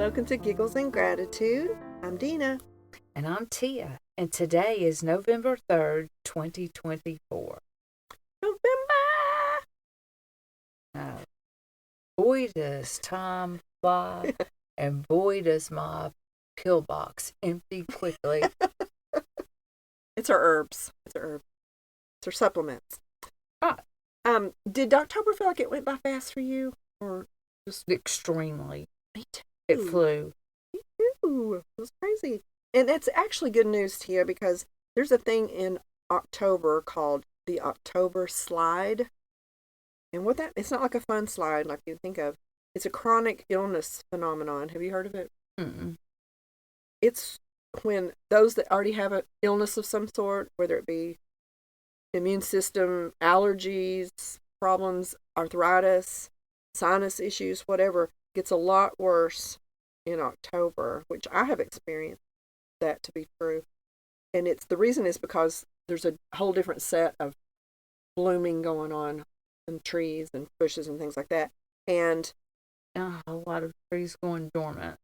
Welcome to Giggles and Gratitude. I'm Dena. And I'm Tia. And today is November 3rd, 2024. November! Now, boy, does time fly, and boy, does my pillbox empty quickly. It's our herbs. It's our supplements. Ah. Did October feel like it went by fast for you? Or just Extremely. Me too. It flew. Me too. It was crazy. And it's actually good news, Tia, because there's a thing in October called the October slide. And it's not like a fun slide like you think of. It's a chronic illness phenomenon. Have you heard of it? Mm-mm. It's when those that already have an illness of some sort, whether it be immune system, allergies, problems, arthritis, sinus issues, whatever, gets a lot worse in October, which I have experienced that to be true. And the reason is because there's a whole different set of blooming going on in trees and bushes and things like that. And a lot of trees going dormant.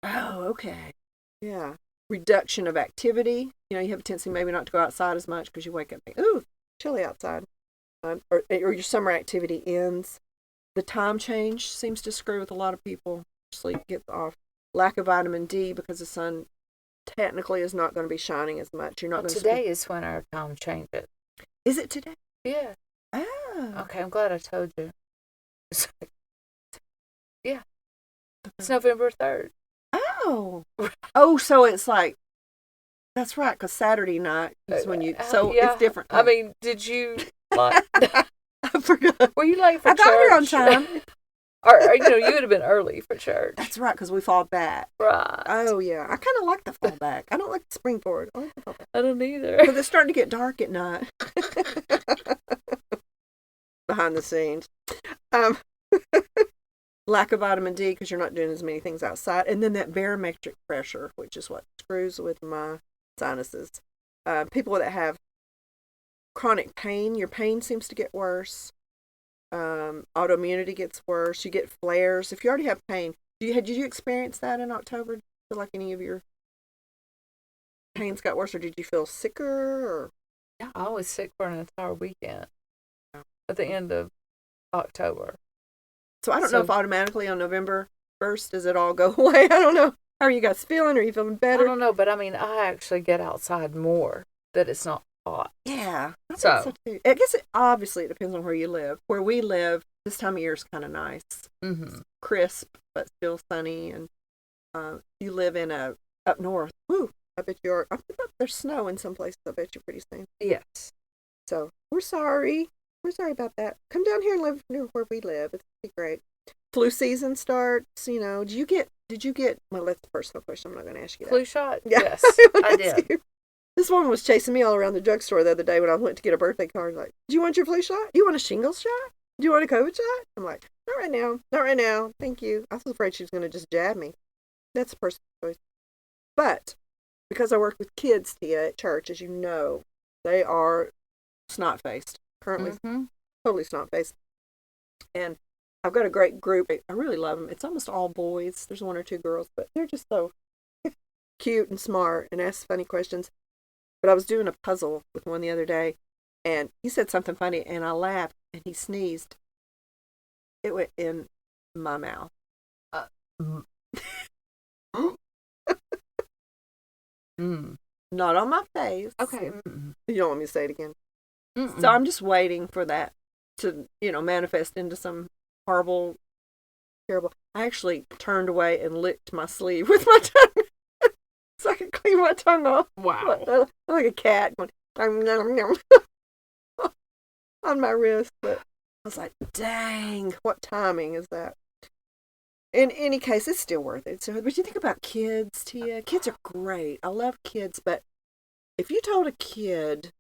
Oh, okay. Yeah. Reduction of activity. You have a tendency maybe not to go outside as much because you wake up and think, ooh, chilly outside. Or your summer activity ends. The time change seems to screw with a lot of people. Sleep gets off. Lack of vitamin D because the sun technically is not going to be shining as much. You're not going Today is when our time changes. Is it today? Yeah. Oh. Okay, I'm glad I told you. Yeah. It's November 3rd. Oh. Oh, so it's like, that's right, because Saturday night is when you, so yeah. it's different. I mean, did you, like, I forgot. Were you late for church? I got here on time. or, you would have been early for church. That's right, because we fall back. Right. Oh, yeah. I kind of like the fall back. I don't like the spring forward. I like the fall back. I don't either. Because it's starting to get dark at night. Behind the scenes. Lack of vitamin D because you're not doing as many things outside. And then that barometric pressure, which is what screws with my sinuses. People that have chronic pain, your pain seems to get worse. Autoimmunity gets worse. You get flares. If you already have pain, did you experience that in October? Did you feel like any of your pains got worse, or did you feel sicker? Or yeah, I was sick for an entire weekend at the end of October. So I don't know if automatically on November 1st does it all go away. I don't know. How are you guys feeling? Are you feeling better? I don't know, but I mean, I actually get outside more that it's not hot. Yeah. I So too. I guess obviously it depends on where you live. Where we live, this time of year is kind of nice. Mm-hmm. It's crisp, but still sunny. And you live up north. Woo, I bet there's snow in some places. I bet you pretty soon. Yes. So we're sorry. We're sorry about that. Come down here and live near where we live. It's be great. Flu season starts. Did you get? Well, that's a personal question. I'm not going to ask you that. Flu shot? Yeah. Yes, I did. This woman was chasing me all around the drugstore the other day when I went to get a birthday card. Like, do you want your flu shot? Do you want a shingles shot? Do you want a COVID shot? I'm like, not right now. Not right now. Thank you. I was afraid she was going to just jab me. That's a personal choice. But because I work with kids, Tia, at church, as you know, they are snot-faced. Currently, totally snot-faced. And I've got a great group. I really love them. It's almost all boys. There's one or two girls, but they're just so cute and smart and ask funny questions. But I was doing a puzzle with one the other day, and he said something funny, and I laughed, and he sneezed. It went in my mouth. Not on my face. Okay. You don't want me to say it again. Mm-mm. So I'm just waiting for that to, manifest into some horrible, terrible. I actually turned away and licked my sleeve with my tongue so I could clean my tongue off. Wow. I'm like a cat going on my wrist. But I was like, dang, what timing is that? In any case, it's still worth it. So, but you think about kids, Tia. Kids are great. I love kids, but if you told a kid,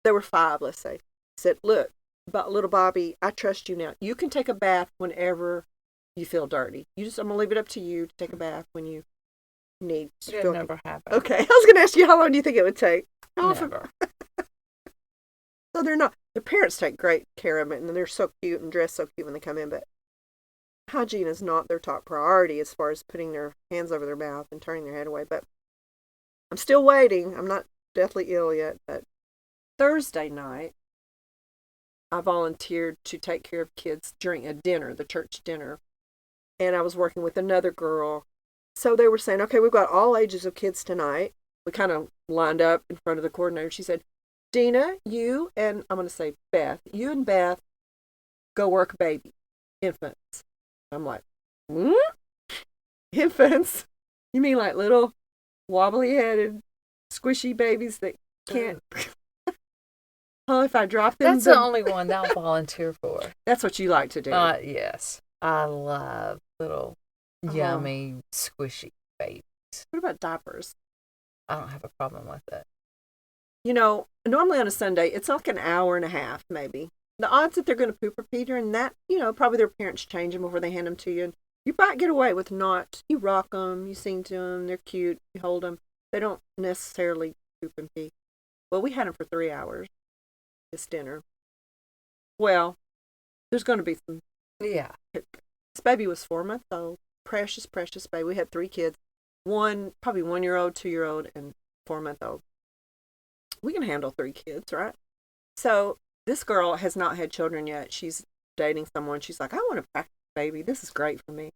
they were 5, let's say, said, look, little Bobby, I trust you now. You can take a bath whenever you feel dirty. I'm going to leave it up to you to take a bath when you need to. It never happened. Okay, I was going to ask you, how long do you think it would take? Never. So their parents take great care of it, and they're so cute and dress so cute when they come in, but hygiene is not their top priority as far as putting their hands over their mouth and turning their head away. But I'm still waiting. I'm not deathly ill yet. But Thursday night, I volunteered to take care of kids during a dinner, the church dinner. And I was working with another girl. So they were saying, okay, we've got all ages of kids tonight. We kind of lined up in front of the coordinator. She said, Dena, you and, I'm going to say Beth, you and Beth go work baby, infants. I'm like, infants? You mean like little wobbly-headed, squishy babies that can't... Oh, if I drop them... That's the only one that I'll volunteer for. That's what you like to do. Yes. I love little yummy, squishy babies. What about diapers? I don't have a problem with it. You know, normally on a Sunday, it's like an hour and a half, maybe. The odds that they're going to poop or pee during that, you know, probably their parents change them before they hand them to you. And you might get away with not, you rock them, you sing to them, they're cute, you hold them. They don't necessarily poop and pee. Well, we had them for 3 hours, this dinner. Well, there's going to be some. Yeah. This baby was 4 months old. Precious, precious baby. We had 3 kids. One, probably 1-year-old, 2-year-old, and 4-month-old. We can handle 3 kids, right? So this girl has not had children yet. She's dating someone. She's like, I want to practice baby. This is great for me.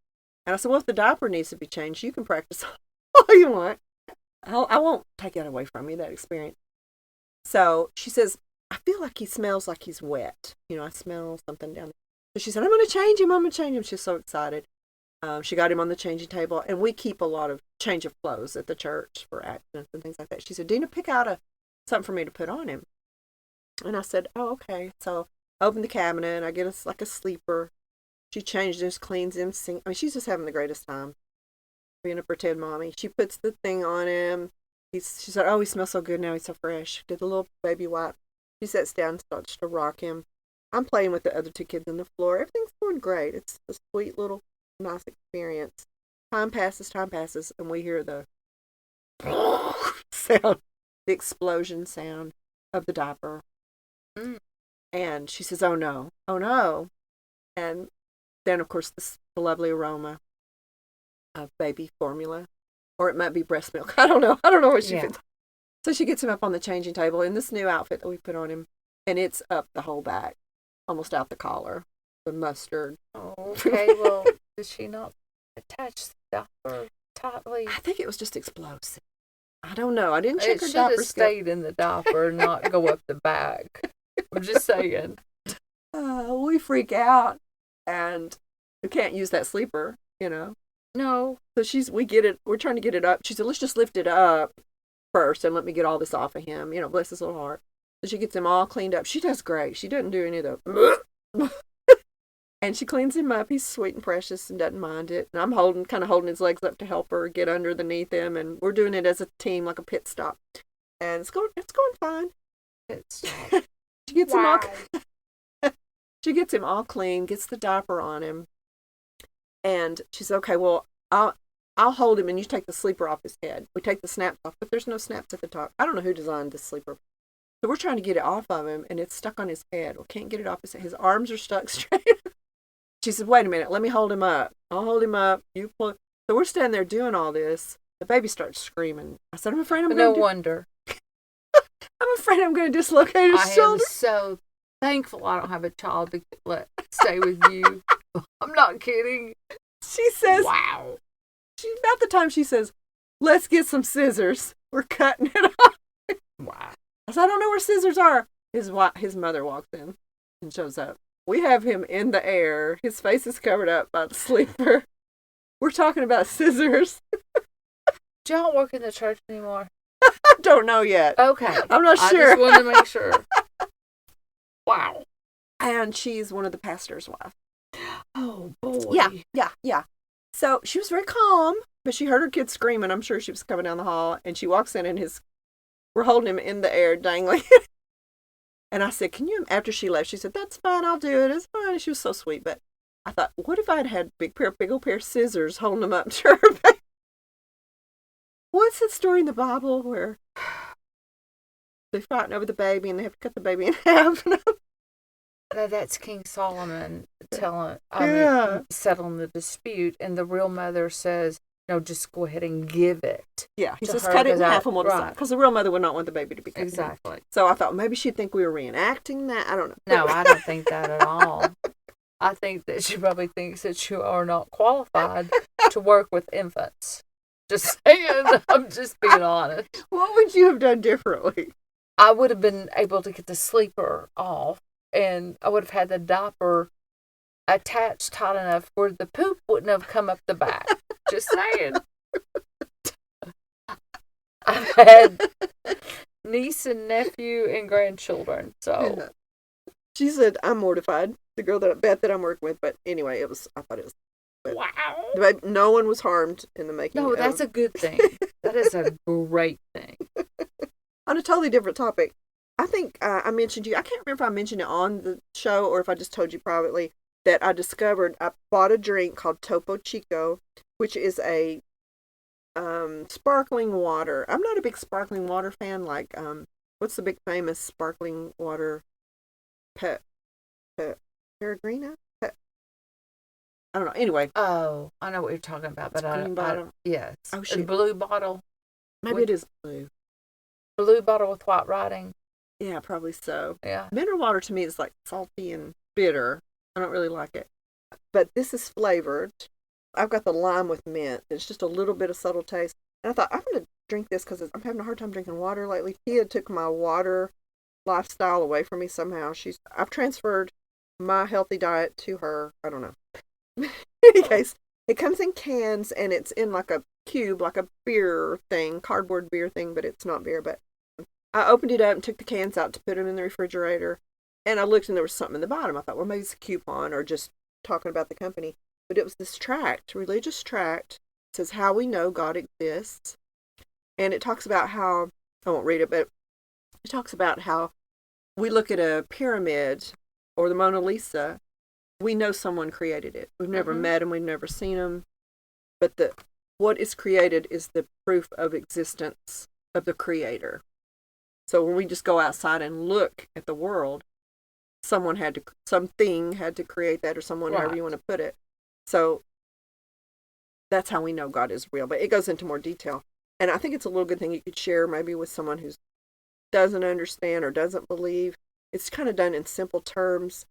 And I said, well, if the diaper needs to be changed, you can practice all you want. I won't take it away from you, that experience. So she says, I feel like he smells like he's wet. You know, I smell something down there. So she said, I'm going to change him. I'm going to change him. She's so excited. She got him on the changing table. And we keep a lot of change of clothes at the church for accidents and things like that. She said, Dena, pick out something for me to put on him. And I said, oh, okay. So I opened the cabinet and I get us like a sleeper. She changed him, cleans him, sings. I mean, she's just having the greatest time being a pretend mommy. She puts the thing on him. She said, oh, he smells so good now. He's so fresh. Did the little baby wipe. She sits down and starts to rock him. I'm playing with the other 2 kids on the floor. Everything's going great. It's a sweet little nice experience. Time passes, and we hear the sound, the explosion sound of the diaper. And she says, oh no. And then, of course, the lovely aroma of baby formula, or it might be breast milk. I don't know what she thinks. So she gets him up on the changing table in this new outfit that we put on him, and it's up the whole back, almost out the collar, the mustard. Oh, okay. Well, did she not attach the diaper tightly? I think it was just explosive. I don't know. I didn't check her diaper. It should have stayed in the diaper and not go up the back. I'm just saying. We freak out, and we can't use that sleeper, you know. No. So we get it. We're trying to get it up. She said, let's just lift it up first and let me get all this off of him. You know, bless his little heart. So she gets him all cleaned up. She does great. She doesn't do any of the... And she cleans him up. He's sweet and precious and doesn't mind it. And I'm kind of holding his legs up to help her get underneath him. And we're doing it as a team, like a pit stop. And it's going fine. She gets him all... She gets him all clean, gets the diaper on him. And she said, okay, well, I'll hold him and you take the sleeper off his head. We take the snaps off, but there's no snaps at the top. I don't know who designed this sleeper. So we're trying to get it off of him, and it's stuck on his head. We can't get it off his head. His arms are stuck straight. She said, wait a minute, let me hold him up. I'll hold him up. You pull. So we're standing there doing all this. The baby starts screaming. I said, I'm afraid I'm going to... No wonder. I'm afraid I'm going to dislocate his shoulder. I am so thankful I don't have a child to let stay with you. I'm not kidding. She says... Wow. About the time she says, let's get some scissors. We're cutting it off. Wow. I said, I don't know where scissors are. His mother walks in and shows up. We have him in the air. His face is covered up by the sleeper. We're talking about scissors. Do y'all work in the church anymore? I don't know yet. Okay. I'm not sure. I just wanted to make sure. Wow. And she's one of the pastor's wives. Oh, boy. Yeah. So she was very calm, but she heard her kid screaming. I'm sure she was coming down the hall, and she walks in, and we're holding him in the air, dangling. And I said, after she left, she said, that's fine, I'll do it. It's fine. And she was so sweet, but I thought, what if I'd had big old pair of scissors holding them up to her baby? What's that story in the Bible where they're fighting over the baby, and they have to cut the baby in half? Now that's King Solomon Yeah. settling the dispute, and the real mother says, "No, just go ahead and give it." Yeah, he to says her, cut it in 'cause half and we'll decide. right. Because the real mother would not want the baby to be cut in half. Exactly. So I thought maybe she'd think we were reenacting that. I don't know. No, I don't think that at all. I think that she probably thinks that you are not qualified to work with infants. Just saying. I'm just being honest. What would you have done differently? I would have been able to get the sleeper off, and I would have had the diaper attached tight enough where the poop wouldn't have come up the back. Just saying. I've had niece and nephew and grandchildren, so. Yeah. She said, I'm mortified. The girl Beth that I'm working with, but anyway, I thought it was. Wow. But no one was harmed in the making. No, that's a good thing. That is a great thing. On a totally different topic, I think I mentioned you. I can't remember if I mentioned it on the show or if I just told you privately that I bought a drink called Topo Chico, which is a sparkling water. I'm not a big sparkling water fan. Like, what's the big famous sparkling water? Peregrina? I don't know. Anyway. Oh, I know what you're talking about, but green bottle. Yes. Oh, shit. Blue bottle. Maybe it is blue. Blue bottle with white writing. Yeah, probably so. Yeah. Mineral water to me is like salty and bitter. I don't really like it. But this is flavored. I've got the lime with mint. It's just a little bit of subtle taste. And I thought, I'm going to drink this because I'm having a hard time drinking water lately. Tia took my water lifestyle away from me somehow. I've transferred my healthy diet to her. I don't know. In any case, it comes in cans and it's in like a cube, like a beer thing, cardboard beer thing, but it's not beer. But I opened it up and took the cans out to put them in the refrigerator. And I looked and there was something in the bottom. I thought, well, maybe it's a coupon or just talking about the company. But it was this tract, religious tract. It says how we know God exists. And it talks about how, I won't read it, but it talks about how we look at a pyramid or the Mona Lisa, we know someone created it. We've never met him, we've never seen him. But what is created is the proof of existence of the creator. So when we just go outside and look at the world, something had to create that, or someone, however you want to put it. So that's how we know God is real. But it goes into more detail. And I think it's a little good thing you could share maybe with someone who doesn't understand or doesn't believe. It's kind of done in simple terms.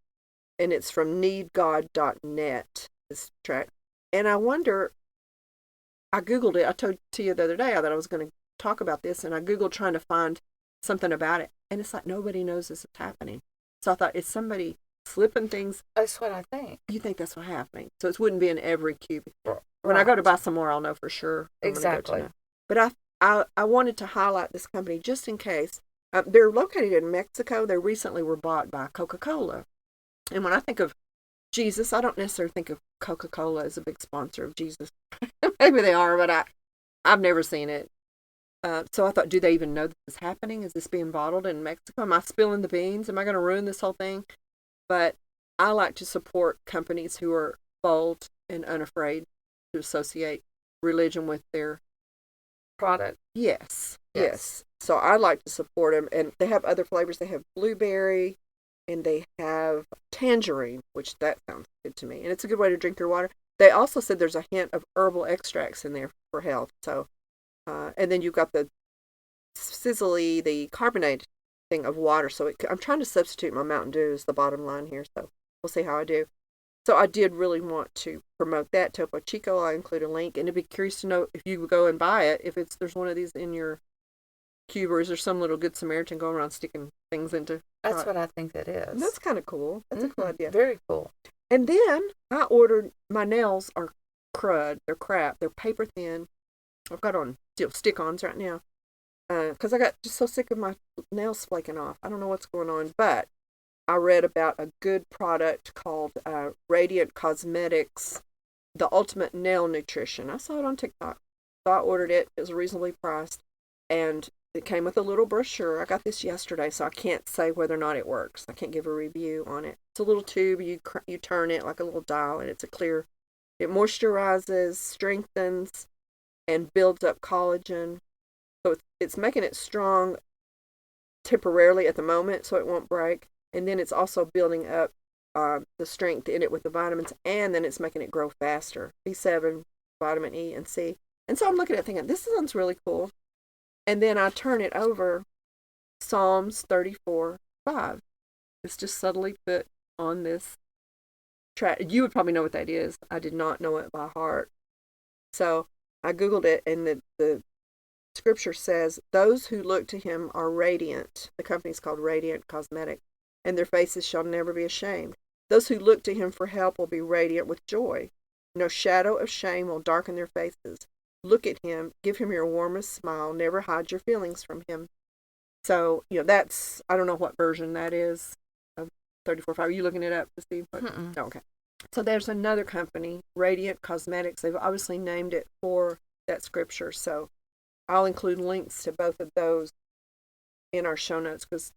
And it's from needgod.net, this tract. And I wonder, I Googled it. I told Tia the other day that I was going to talk about this, and I Googled trying to find something about it. And it's like nobody knows this is happening. So I thought, is somebody slipping things? That's what I think. You think that's what's happening? So it wouldn't be in every cube. When I go to buy some more, I'll know for sure. Exactly. But I wanted to highlight this company just in case. They're located in Mexico. They recently were bought by Coca-Cola. And when I think of Jesus, I don't necessarily think of Coca-Cola as a big sponsor of Jesus. Maybe they are, but I've never seen it. So I thought, do they even know this is happening? Is this being bottled in Mexico? Am I spilling the beans? Am I going to ruin this whole thing? But I like to support companies who are bold and unafraid to associate religion with their product. Yes. So I like to support them. And they have other flavors. They have blueberry. And they have tangerine, which that sounds good to me. And it's a good way to drink your water. They also said there's a hint of herbal extracts in there for health. So, and then you've got the sizzly, the carbonate thing of water. So I'm trying to substitute my Mountain Dew as the bottom line here. So we'll see how I do. So I did really want to promote that. Topo Chico, I'll include a link. And I'd be curious to know if you go and buy it, if there's one of these in your cube, or is there some little good Samaritan going around sticking things into. That's what I think that is. And that's kind of cool. That's a cool idea. Very cool. And then I ordered, my nails are crud. They're crap. They're paper thin. I've got on stick-ons right now because I got just so sick of my nails flaking off. I don't know what's going on, but I read about a good product called Radiant Cosmetics, the Ultimate Nail Nutrition. I saw it on TikTok. So I ordered it. It was reasonably priced. And it came with a little brochure. I got this yesterday, so I can't say whether or not it works. I can't give a review on it. It's a little tube. You turn it like a little dial, and it's a clear. It moisturizes, strengthens, and builds up collagen. So it's making it strong temporarily at the moment, so it won't break. And then it's also building up the strength in it with the vitamins, and then it's making it grow faster. B7, vitamin E, and C. And so I'm looking at it thinking, this sounds really cool. And then I turn it over, Psalms 34:5. It's just subtly put on this track. You would probably know what that is. I did not know it by heart. So I Googled it, and the scripture says, those who look to him are radiant. The company's called Radiant Cosmetics, and their faces shall never be ashamed. Those who look to him for help will be radiant with joy. No shadow of shame will darken their faces. Look at him, give him your warmest smile, never hide your feelings from him. So, that's, I don't know what version that is of 34:5. Are you looking it up to see what? Oh, okay. So there's another company, Radiant Cosmetics. They've obviously named it for that scripture. So I'll include links to both of those in our show notes, because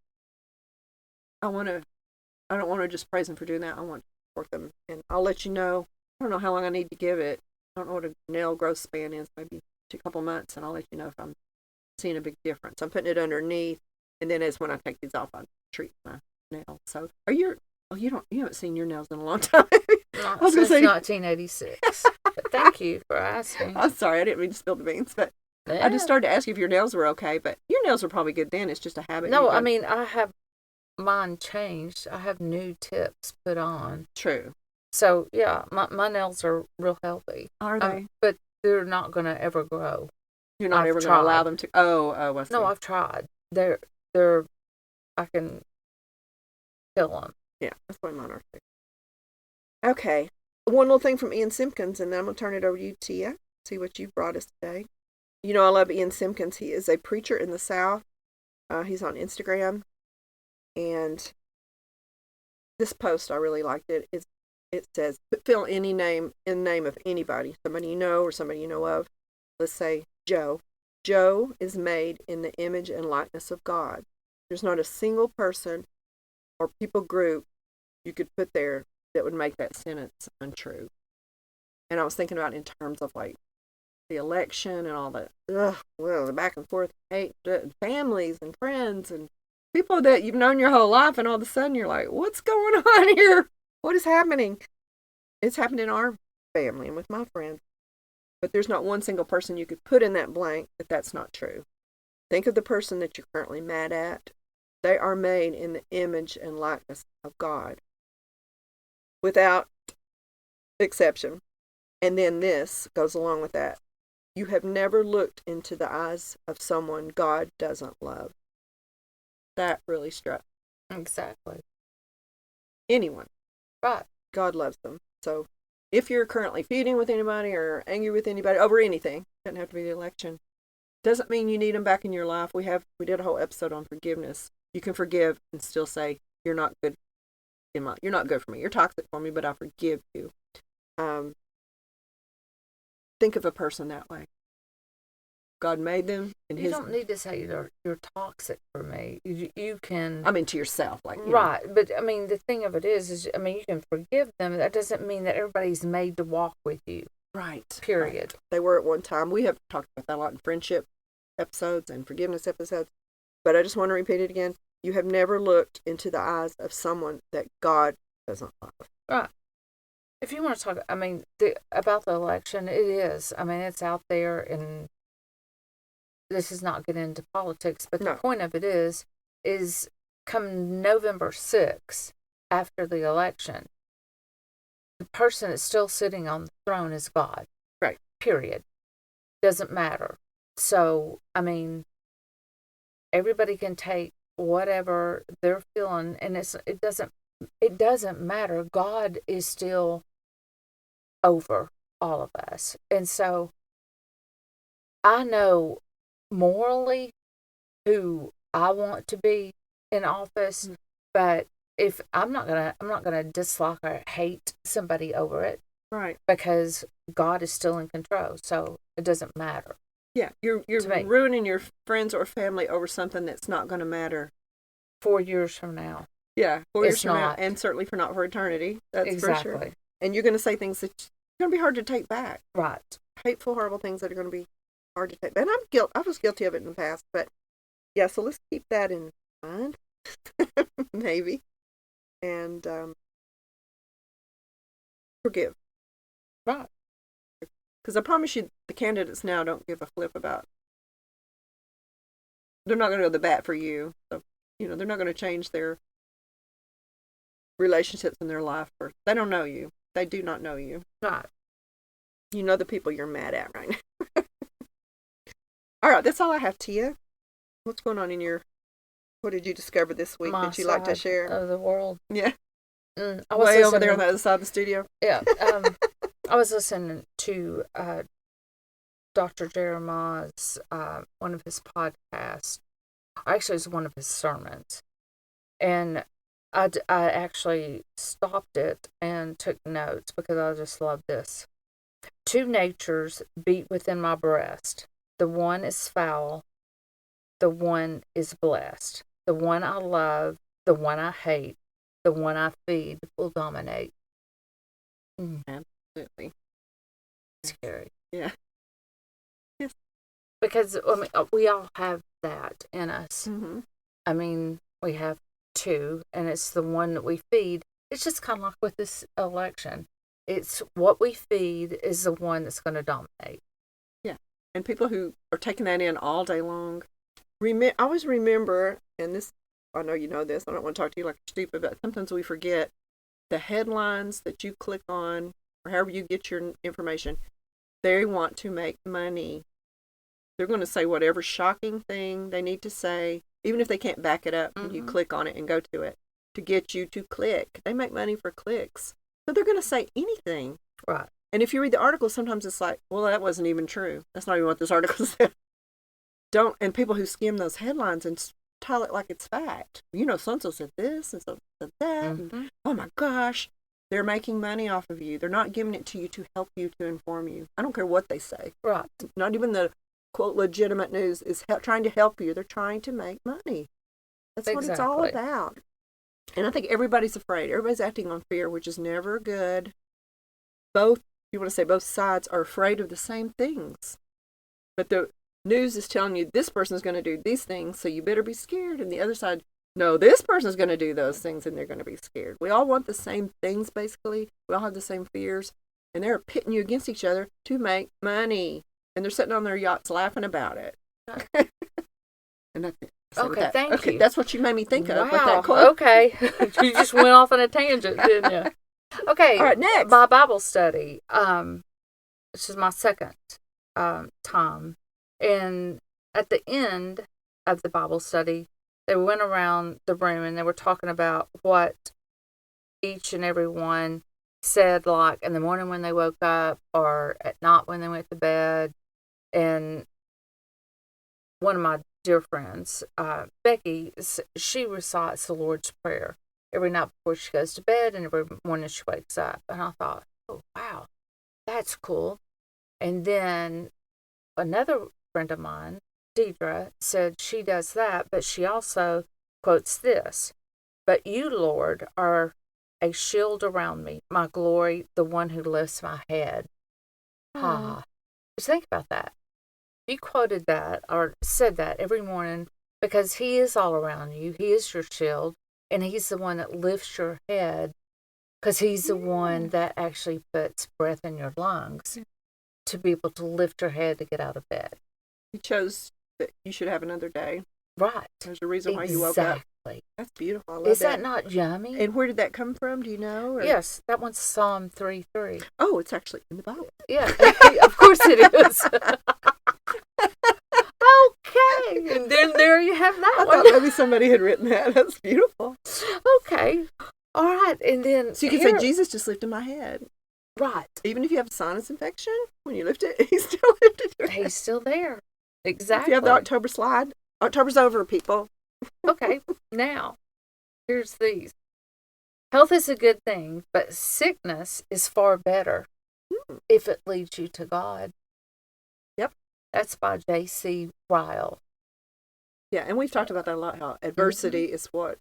I don't want to just praise them for doing that. I want to support them. And I'll let you know. I don't know how long I need to give it. I don't know what a nail growth span is, maybe a couple months, and I'll let you know if I'm seeing a big difference. I'm putting it underneath, and then as when I take these off, I treat my nails. So you haven't seen your nails in a long time. Not since 1986. But thank you for asking. I'm sorry, I didn't mean to spill the beans, but yeah. I just started to ask you if your nails were okay, but your nails were probably good then. It's just a habit. No, I mean, I have mine changed. I have new tips put on. True. So, yeah, my nails are real healthy. Are they? But they're not going to ever grow. You're not ever going to allow them to? Oh, I see. No, I've tried. I can kill them. Yeah, that's why mine are. Okay. One little thing from Ian Simpkins, and then I'm going to turn it over to you, Tia. See what you brought us today. I love Ian Simpkins. He is a preacher in the South. He's on Instagram. And this post, I really liked it. It says, fill any name in the name of anybody, somebody you know or somebody you know of. Let's say Joe. Joe is made in the image and likeness of God. There's not a single person or people group you could put there that would make that sentence untrue. And I was thinking about in terms of like the election and all that, the back and forth, hate, families and friends and people that you've known your whole life, and all of a sudden you're like, what's going on here? What is happening? It's happened in our family and with my friends. But there's not one single person you could put in that blank that's not true. Think of the person that you're currently mad at. They are made in the image and likeness of God, without exception. And then this goes along with that. You have never looked into the eyes of someone God doesn't love. That really struck. Exactly. Anyone. Right. God loves them. So if you're currently feuding with anybody or angry with anybody over anything, doesn't have to be the election, doesn't mean you need them back in your life. We did a whole episode on forgiveness. You can forgive and still say, you're not good you're not good for me. You're toxic for me, but I forgive you. Think of a person that way. God made them. And you don't need to say you're toxic for me. You can. I mean, to yourself, like right. But I mean, the thing of it is you can forgive them. That doesn't mean that everybody's made to walk with you. Right. Period. Right. They were at one time. We have talked about that a lot in friendship episodes and forgiveness episodes. But I just want to repeat it again. You have never looked into the eyes of someone that God doesn't love. Right. If you want to talk, about the election, it is. It's out there, and this is not getting into politics, but the point of it is come November 6th, after the election, the person that's still sitting on the throne is God. Right. Period. Doesn't matter. So, everybody can take whatever they're feeling, and it doesn't matter. God is still over all of us. And so I know morally who I want to be in office, but if I'm not gonna dislike or hate somebody over it. Right. Because God is still in control. So it doesn't matter. Yeah, you're ruining your friends or family over something that's not going to matter 4 years from now. Yeah, 4 years from now, not. and certainly not for eternity. That's exactly. for sure. And you're going to say things that are going to be hard to take back. Right. Hateful, horrible things that are going to be hard to take back. And I was guilty of it in the past, but yeah. So let's keep that in mind. Maybe. and forgive. Right. Because I promise you, the candidates now don't give a flip about. They're not going to go to the bat for you. So, they're not going to change their relationships in their life. They don't know you. They do not know you. Right. You know the people you're mad at right now. All right, that's all I have, Tia. What's going on what did you discover this week that you like to share? Of the world. Yeah. I was way over there on the other side of the studio. Yeah. I was listening to Dr. Jeremiah's, one of his podcasts. Actually, it was one of his sermons. And I actually stopped it and took notes because I just love this. Two natures beat within my breast. The one is foul. The one is blessed. The one I love. The one I hate. The one I feed will dominate. Absolutely. Scary. Yeah. Yes. Because we all have that in us. Mm-hmm. I mean, we have two, and it's the one that we feed. It's just kind of like with this election. It's what we feed is the one that's going to dominate. Yeah. And people who are taking that in all day long, I always remember, and this, I know you know this, I don't want to talk to you like you're stupid, but sometimes we forget the headlines that you click on, or however you get your information, they want to make money. They're going to say whatever shocking thing they need to say, even if they can't back it up, and you click on it and go to it, to get you to click. They make money for clicks. So they're going to say anything. Right. And if you read the article, sometimes it's like, well, that wasn't even true. That's not even what this article said. And people who skim those headlines and tell it like it's fact. So-and-so said this and so said that. And, oh my gosh, they're making money off of you. They're not giving it to you to help you, to inform you. I don't care what they say. Right. Not even the, quote, legitimate news is trying to help you. They're trying to make money. That's what it's all about. And I think everybody's afraid. Everybody's acting on fear, which is never good. Both sides are afraid of the same things. But the news is telling you this person's going to do these things, so you better be scared. And the other side, no, this person's going to do those things, and they're going to be scared. We all want the same things, basically. We all have the same fears. And they're pitting you against each other to make money. And they're sitting on their yachts laughing about it. And that's it. Okay, thank you. That's what you made me think of with Wow. that quote. Okay. You just went off on a tangent, didn't you? Okay. All right, next. My Bible study. This is my second time. And at the end of the Bible study, they went around the room and they were talking about what each and every one said, like in the morning when they woke up or at night when they went to bed. And one of my dear friends, Becky, she recites the Lord's Prayer every night before she goes to bed and every morning she wakes up. And I thought, oh, wow, that's cool. And then another friend of mine, Deidre, said she does that, but she also quotes this: "But you, Lord, are a shield around me, my glory, the one who lifts my head." Just think about that. You quoted that or said that every morning because he is all around you. He is your shield, and he's the one that lifts your head because he's the one that actually puts breath in your lungs to be able to lift your head to get out of bed. He chose that you should have another day. Right. There's a reason why you woke up. Exactly. That's beautiful. I love Is that. that not yummy? And where did that come from? Do you know? Or? Yes, that one's Psalm 3:3. Oh, it's actually in the Bible. Yeah, of course it is. Okay, and then there you have that I one. thought maybe somebody had written that. That's beautiful. Okay, all right, and then So you can say, Jesus just lifted my head. Right. Even if you have a sinus infection, when you lift it, he's still lifted your head. He's still there. Exactly. If you have the October slide, October's over, people. Okay, now, here's these. Health is a good thing, but sickness is far better if it leads you to God. Yep. That's by J.C. Ryle. Yeah, and we've talked about that a lot, how adversity is what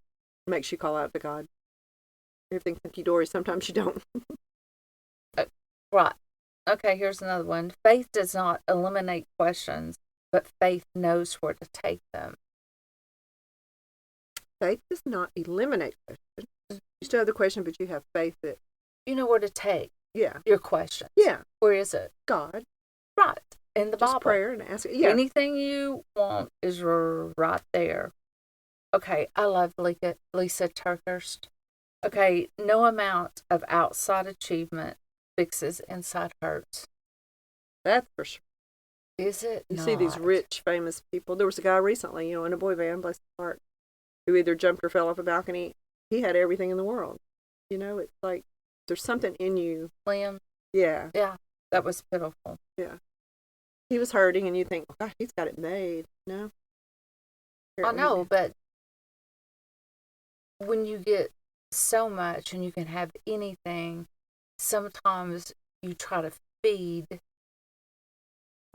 makes you call out to God. Everything's hunky-dory, sometimes you don't. Right. Okay, here's another one. Faith does not eliminate questions, but faith knows where to take them. Faith does not eliminate questions, You still have the question, but you have faith that, You know where to take yeah. your questions. Yeah. Where is it? God. Right. In the Just Bible. prayer and ask it. Yeah. Anything you want is right there. Okay, I love Lisa Turkhurst. Okay, no amount of outside achievement fixes inside hurts. That's for sure. Is it You not? see these rich, famous people. There was a guy recently, in a boy band, bless his heart, who either jumped or fell off a balcony. He had everything in the world. It's like there's something in you. Liam? Yeah. Yeah, that was pitiful. Yeah. He was hurting, and you think, oh, gosh, he's got it made. No? I know, but when you get so much and you can have anything, sometimes you try to feed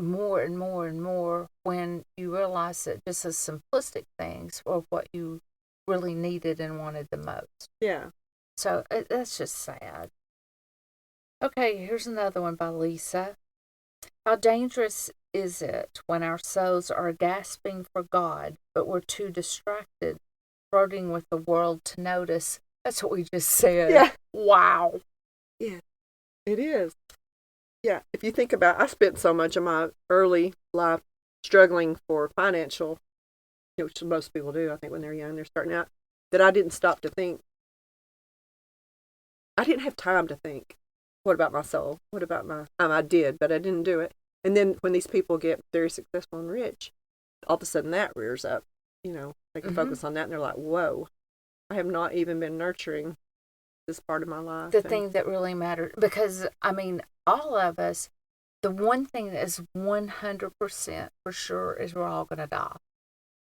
more and more and more when you realize that just as simplistic things are what you really needed and wanted the most. Yeah. So that's just sad. Okay, here's another one by Lisa. How dangerous is it when our souls are gasping for God, but we're too distracted, flirting with the world to notice? That's what we just said. Yeah. Wow. Yeah, it is. Yeah, if you think about, I spent so much of my early life struggling for financial, which most people do, I think, when they're young, they're starting out, that I didn't stop to think. I didn't have time to think, what about my soul? What about my, I did, but I didn't do it. And then when these people get very successful and rich, all of a sudden that rears up, they can focus on that and they're like, whoa, I have not even been nurturing this part of my life. The thing that really matters, because, all of us, the one thing that is 100% for sure is we're all going to die.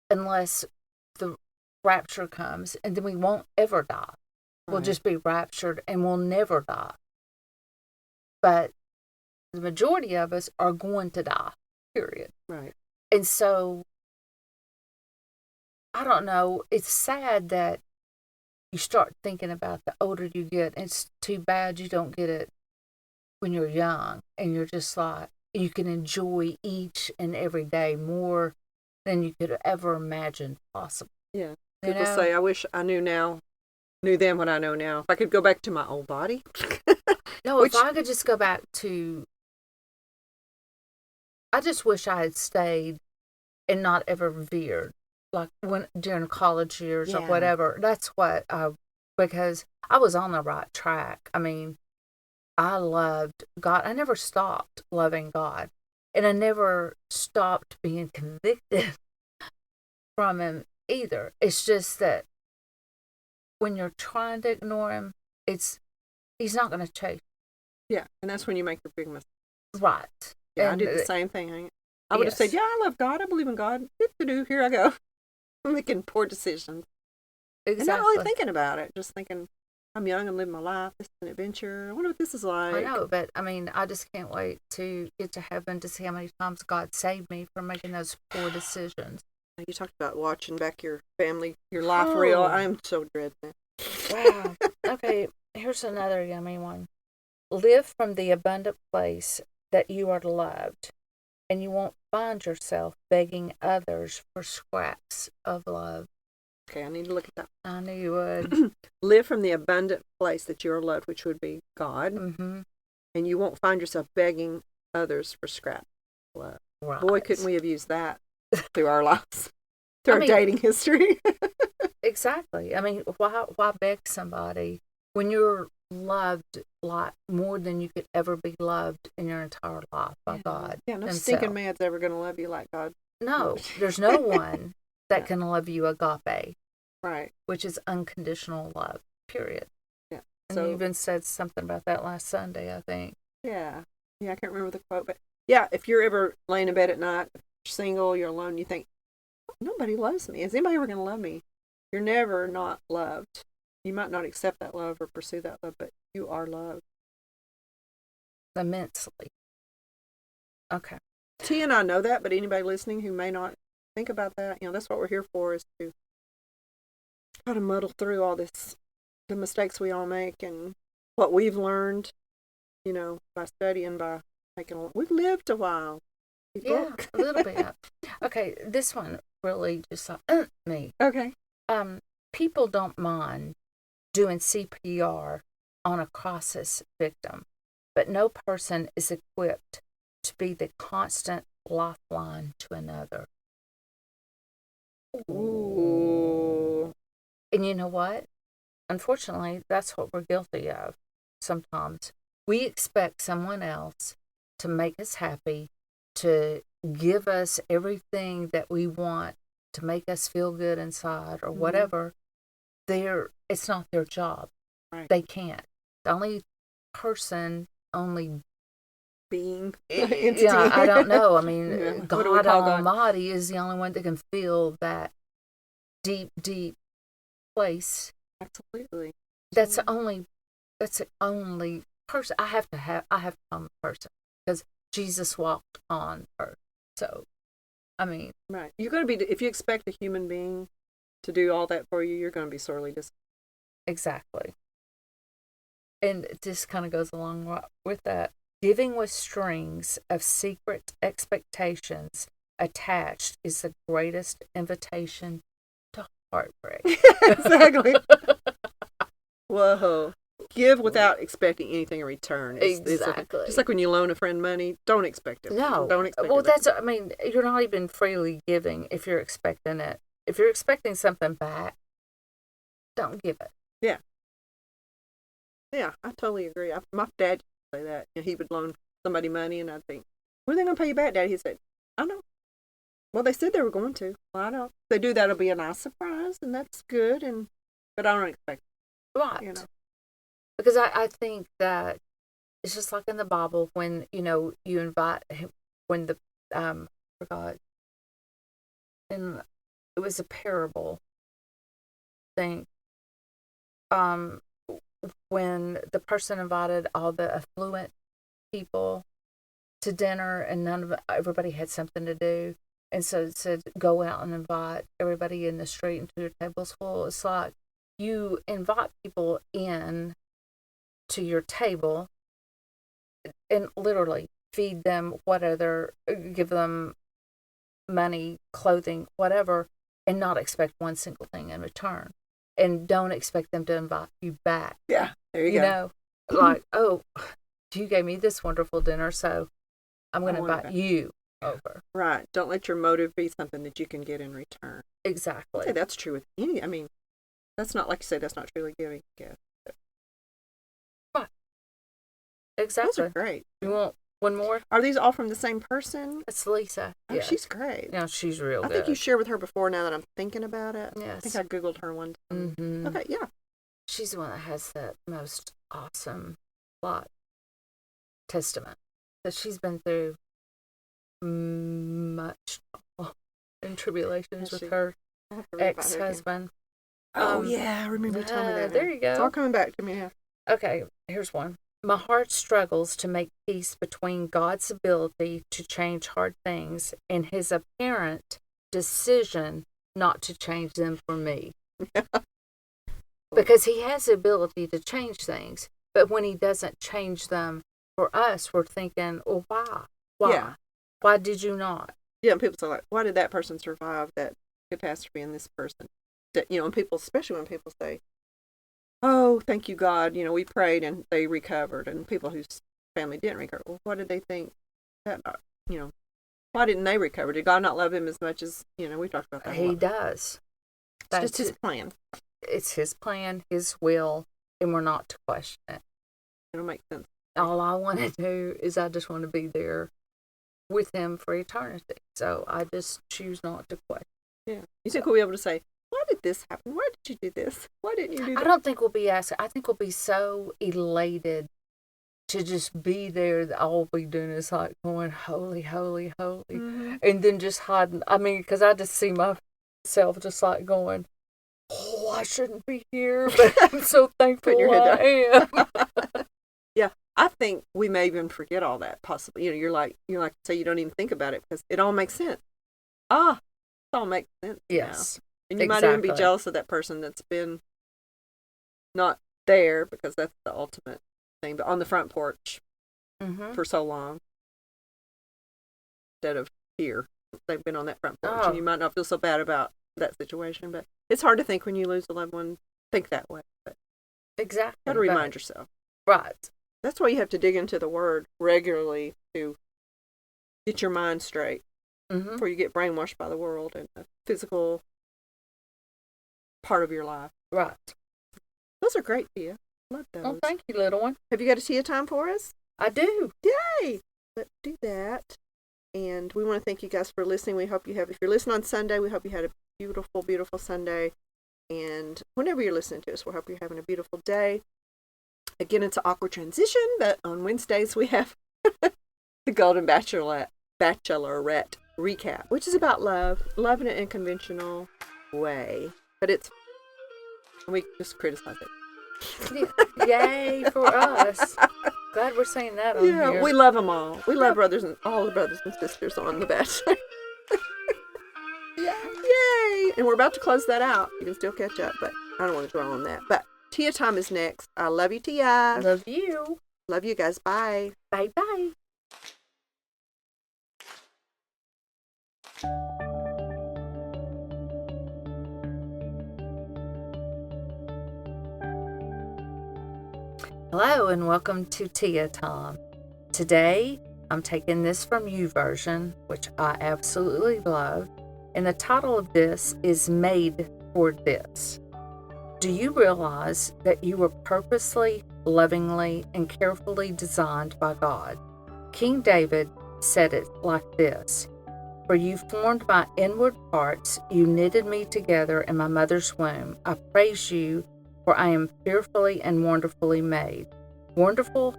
Unless the rapture comes, and then we won't ever die. Right. We'll just be raptured and we'll never die. But the majority of us are going to die, period. Right. And so, I don't know, it's sad that you start thinking about the older you get. It's too bad you don't get it when you're young and you're just like, you can enjoy each and every day more than you could ever imagine possible. Yeah. People say, I wish I knew then what I know now. If I could go back to my old body. No, if I could just go back to, I just wish I had stayed and not ever veered. Like during college years or whatever. That's what because I was on the right track. I loved God. I never stopped loving God. And I never stopped being convicted from Him either. It's just that when you're trying to ignore Him, He's not going to chase you. Yeah, and that's when you make your big mistake. Right. Yeah, and I did the same thing. I would have said, yeah, I love God. I believe in God. Here I go. I'm making poor decisions. Exactly. And not really thinking about it. Just thinking, I'm young, I'm living my life. This is an adventure. I wonder what this is like. I know, but I just can't wait to get to heaven to see how many times God saved me from making those poor decisions. You talked about watching back your family, your life reel. I'm so dreading it. Wow. Okay, here's another yummy one. Live from the abundant place that you are loved, and you won't find yourself begging others for scraps of love. Okay, I need to look at that. I knew you would. Live from the abundant place that you are loved, which would be God. Mm-hmm. And you won't find yourself begging others for scraps of love. Right. Boy, couldn't we have used that through our lives, through our dating history. Exactly. Why beg somebody when you're loved like more than you could ever be loved in your entire life by God? Yeah, no stinking man's ever going to love you like God. No, there's no one that can love you agape. Right. Which is unconditional love, period. Yeah. And you even said something about that last Sunday, I think. Yeah. Yeah, I can't remember the quote, but yeah, if you're ever laying in bed at night, if you're single, you're alone, you think, nobody loves me. Is anybody ever going to love me? You're never not loved. You might not accept that love or pursue that love, but you are loved. Immensely. Okay. Tia and I know that, but anybody listening who may not think about that, that's what we're here for, is to try to muddle through all this, the mistakes we all make and what we've learned, by studying, by we've lived a while. Yeah, a little bit. Okay, this one really just me. Okay. People don't mind doing CPR on a crisis victim, but no person is equipped to be the constant lifeline to another. Ooh. And you know what? Unfortunately, that's what we're guilty of sometimes. We expect someone else to make us happy, to give us everything that we want, to make us feel good inside or whatever. It's not their job. Right. They can't. The only person, only being, entity. Yeah, I don't know. I mean, yeah. God Almighty is the only one that can feel that deep, deep place. Absolutely. That's the only person I have to become a person, because Jesus walked on earth. So, I mean, right. You're going to be, if you expect a human being to do all that for you, you're going to be sorely disappointed. Exactly. And this kind of goes along with that. Giving with strings of secret expectations attached is the greatest invitation to heartbreak. Exactly. Whoa. Give without expecting anything in return. Exactly. Just like when you loan a friend money, don't expect it. No. Don't expect it. Well, I mean, you're not even freely giving if you're expecting it. If you're expecting something back, don't give it. Yeah. Yeah, I totally agree. My dad used to say that. He would loan somebody money, and I'd think, when are they going to pay you back, Daddy? He said, I know. Well, they said they were going to. Well, I know. If they do, that'll be a nice surprise, and that's good, but I don't expect it. Right. You know? Because I think that it's just like in the Bible when, you invite him, when forgot, and it was a parable thing. When the person invited all the affluent people to dinner and everybody had something to do, and so it said go out and invite everybody in the street until your table's full. It's like you invite people in to your table and literally feed them give them money, clothing, whatever, and not expect one single thing in return. And don't expect them to invite you back. Yeah, there you go. You know, like, oh, you gave me this wonderful dinner, so I'm going to invite you over. Right. Don't let your motive be something that you can get in return. Exactly. I'd say that's true with any. I mean, that's not, like you say, that's not truly giving a gift. Right. Exactly. Those are great. You want one more? Are these all from the same person? It's Lisa. Oh, yeah. She's great. Yeah, she's real good. I think you shared with her before, now that I'm thinking about it. Yes. I think I Googled her one time. Mm-hmm. Okay, yeah. She's the one that has the most awesome testament. That she's been through much in tribulations with her ex-husband. Oh, yeah, I remember you telling me that. There you go. It's all coming back to me now. Okay, here's one. My heart struggles to make peace between God's ability to change hard things and his apparent decision not to change them for me. Because he has the ability to change things, but when he doesn't change them for us, we're thinking, well, why? Why? Yeah. Why did you not? Yeah, and people say, like, why did that person survive that catastrophe and this person? That, and people, especially when people say, oh, thank you, God, we prayed and they recovered, and people whose family didn't recover. Well, what did they think? Why didn't they recover? Did God not love him as much as, we talked about that? He does. It's just his plan. It's his plan, his will, and we're not to question it. It'll make sense. All I want to do is I just want to be there with him for eternity. So I just choose not to question. Yeah. You think we'll be able to say, why did this happen? Why did you do this? Why didn't you do that? I don't think we'll be asking. I think we'll be so elated to just be there that all we'll be doing is like going, holy, holy, holy. Mm-hmm. And then just hiding. I mean, because I just see myself just like going, oh, I shouldn't be here, but I'm so thankful I am. Yeah. I think we may even forget all that, possibly. You're like, say you don't even think about it because it all makes sense. It all makes sense. Yes. Now. And you might even be jealous of that person that's been not there, because that's the ultimate thing, but on the front porch for so long instead of here. They've been on that front porch, and you might not feel so bad about that situation, but it's hard to think when you lose a loved one, think that way. But Exactly. Got to remind yourself. Right. That's why you have to dig into the Word regularly to get your mind straight before you get brainwashed by the world and the physical part of your life. Right. Those are great, Tia. Love those. Oh, thank you, little one. Have you got a Tia time for us? I do. Yay! Let's do that. And we want to thank you guys for listening. We hope you have, if you're listening on Sunday, we hope you had a beautiful, beautiful Sunday. And whenever you're listening to us, we hope you're having a beautiful day. Again, it's an awkward transition, but on Wednesdays we have the Golden Bachelorette recap, which is about love in an unconventional way. But we just criticize it. Yay for us. Glad we're saying that on here. Yeah, we love them all. We love all the brothers and sisters on The Bachelor. Yay! And we're about to close that out. You can still catch up, but I don't want to dwell on that. But Tia time is next. I love you, Tia. Love you. Love you guys. Bye. Bye-bye. Hello and welcome to Tia Time. Today I'm taking this from you version, which I absolutely love, and the title of this is Made for This. Do you realize that you were purposely, lovingly, and carefully designed by God? King David said it like this: "For you formed my inward parts, you knitted me together in my mother's womb. I praise you, for I am fearfully and wonderfully made. Wonderful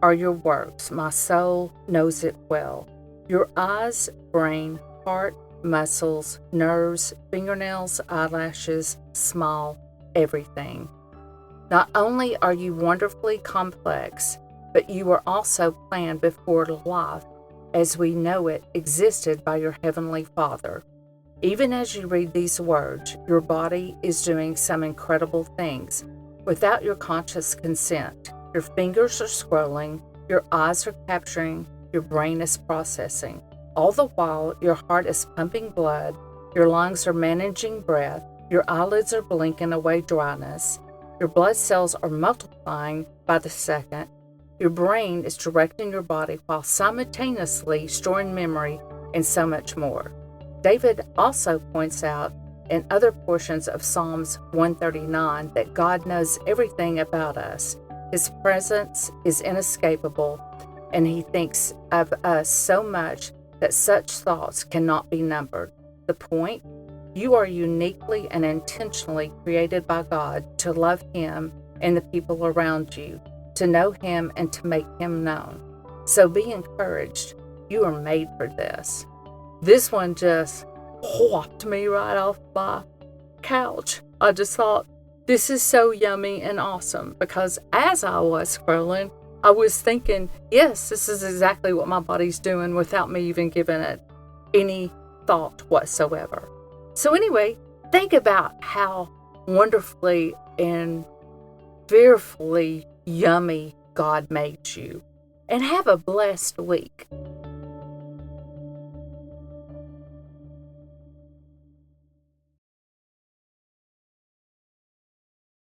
are your works, my soul knows it well. Your eyes, brain, heart, muscles, nerves, fingernails, eyelashes, smile, everything. Not only are you wonderfully complex, but you are also planned before life as we know it existed by your Heavenly Father. Even as you read these words, your body is doing some incredible things without your conscious consent. Your fingers are scrolling, your eyes are capturing, your brain is processing. All the while, your heart is pumping blood, your lungs are managing breath, your eyelids are blinking away dryness, your blood cells are multiplying by the second, your brain is directing your body while simultaneously storing memory and so much more. David also points out in other portions of Psalms 139 that God knows everything about us. His presence is inescapable, and He thinks of us so much that such thoughts cannot be numbered. The point? You are uniquely and intentionally created by God to love Him and the people around you, to know Him and to make Him known. So be encouraged. You are made for this. This one just whopped me right off my couch. I just thought, this is so yummy and awesome, because as I was scrolling, I was thinking, yes, this is exactly what my body's doing without me even giving it any thought whatsoever. So anyway, think about how wonderfully and fearfully yummy God made you, and have a blessed week.